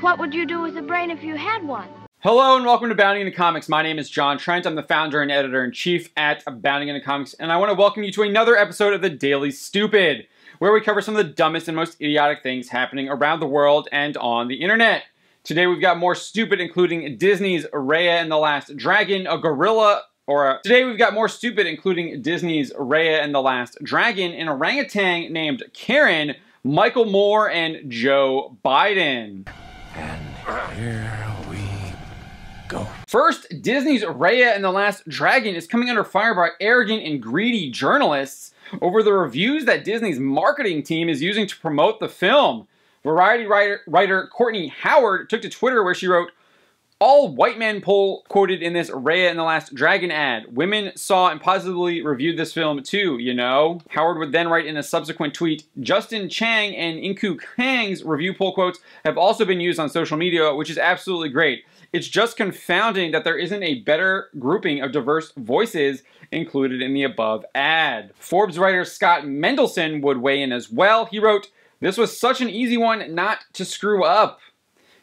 What would you do with a brain if you had one? Hello and welcome to Bounding Into Comics. My name is John Trent. I'm the founder and editor-in-chief at Bounding Into Comics, and I want to welcome you to another episode of The Daily Stupid, where we cover some of the dumbest and most idiotic things happening around the world and on the internet. Today we've got more stupid, including Disney's Raya and the Last Dragon, Today we've got more stupid, including Disney's Raya and the Last Dragon, an orangutan named Karen, Michael Moore, and Joe Biden. And here we go. First, Disney's Raya and the Last Dragon is coming under fire by arrogant and greedy journalists over the reviews that Disney's marketing team is using to promote the film. Variety writer Courtney Howard took to Twitter where she wrote, "All white men poll quoted in this Raya and the Last Dragon ad. Women saw and positively reviewed this film too, you know." Howard would then write in a subsequent tweet, "Justin Chang and Inku Kang's review poll quotes have also been used on social media, which is absolutely great. It's just confounding that there isn't a better grouping of diverse voices included in the above ad." Forbes writer Scott Mendelson would weigh in as well. He wrote, "This was such an easy one not to screw up."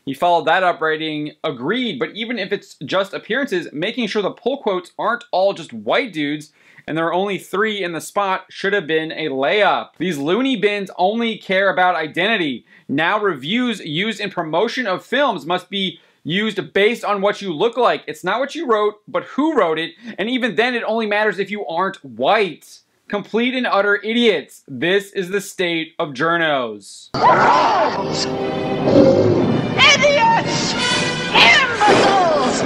He followed that up writing, "Agreed, but even if it's just appearances, making sure the pull quotes aren't all just white dudes and there are only 3 in the spot should have been a layup. These loony bins only care about identity. Now reviews used in promotion of films must be used based on what you look like. It's not what you wrote, but who wrote it, and even then it only matters if you aren't white. Complete and utter idiots. This is the state of journos." Idiots! Imbeciles!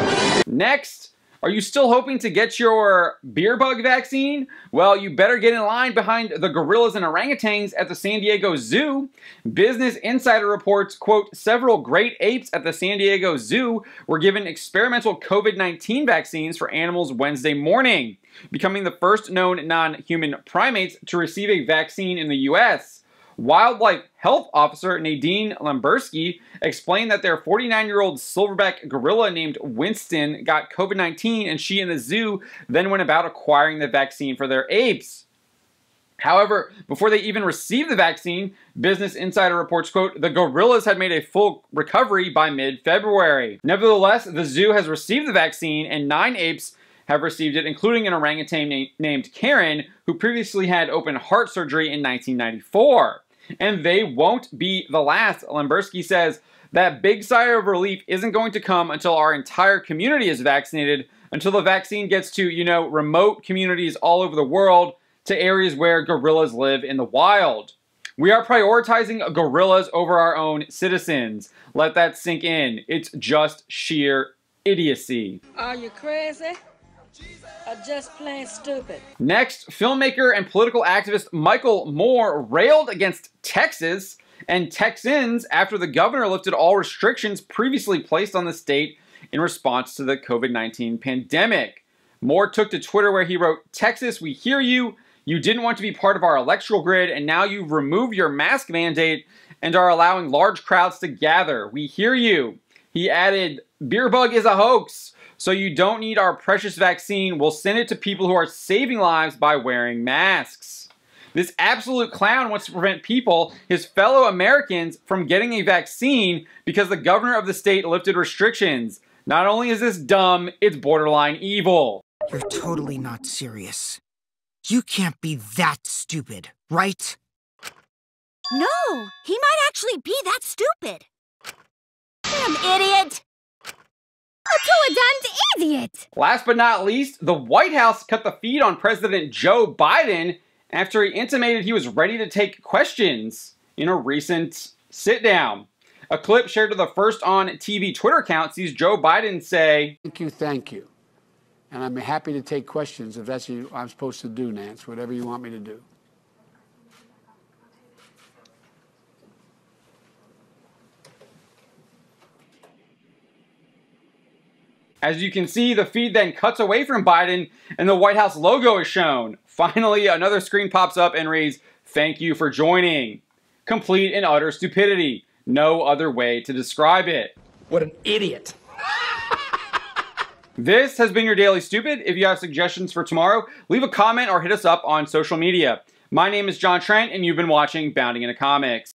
Next, are you still hoping to get your beer bug vaccine? Well, you better get in line behind the gorillas and orangutans at the San Diego Zoo. Business Insider reports, quote, "Several great apes at the San Diego Zoo were given experimental COVID-19 vaccines for animals Wednesday morning, becoming the first known non-human primates to receive a vaccine in the U.S. Wildlife Health Officer Nadine Lamberski explained that their 49-year-old silverback gorilla named Winston got COVID-19 and she and the zoo then went about acquiring the vaccine for their apes. However, before they even received the vaccine, Business Insider reports, quote, "The gorillas had made a full recovery by mid-February. Nevertheless, the zoo has received the vaccine and 9 apes have received it, including an orangutan named Karen, who previously had open heart surgery in 1994. And they won't be the last." Lamberski says, "That big sigh of relief isn't going to come until our entire community is vaccinated, until the vaccine gets to, you know, remote communities all over the world, to areas where gorillas live in the wild. We are prioritizing gorillas over our own citizens. Let that sink in. It's just sheer idiocy." Are you crazy? Or just plain stupid? Next, filmmaker and political activist Michael Moore railed against Texas and Texans after the governor lifted all restrictions previously placed on the state in response to the COVID-19 pandemic. Moore took to Twitter where he wrote, "Texas, we hear you. You didn't want to be part of our electoral grid, and now you've removed your mask mandate and are allowing large crowds to gather. We hear you." He added, "Beer bug is a hoax. So you don't need our precious vaccine. We'll send it to people who are saving lives by wearing masks." This absolute clown wants to prevent people, his fellow Americans, from getting a vaccine because the governor of the state lifted restrictions. Not only is this dumb, it's borderline evil. You're totally not serious. You can't be that stupid, right? No, he might actually be that stupid. Damn idiot! A two-a-duns idiot! Last but not least, the White House cut the feed on President Joe Biden after he intimated he was ready to take questions in a recent sit-down. A clip shared to the First on TV Twitter account sees Joe Biden say, Thank you. And I'm happy to take questions if that's what I'm supposed to do, Nance, whatever you want me to do. As you can see, the feed then cuts away from Biden and the White House logo is shown. Finally, another screen pops up and reads, "Thank you for joining." Complete and utter stupidity. No other way to describe it. What an idiot. This has been your Daily Stupid. If you have suggestions for tomorrow, leave a comment or hit us up on social media. My name is John Trent, and you've been watching Bounding Into Comics.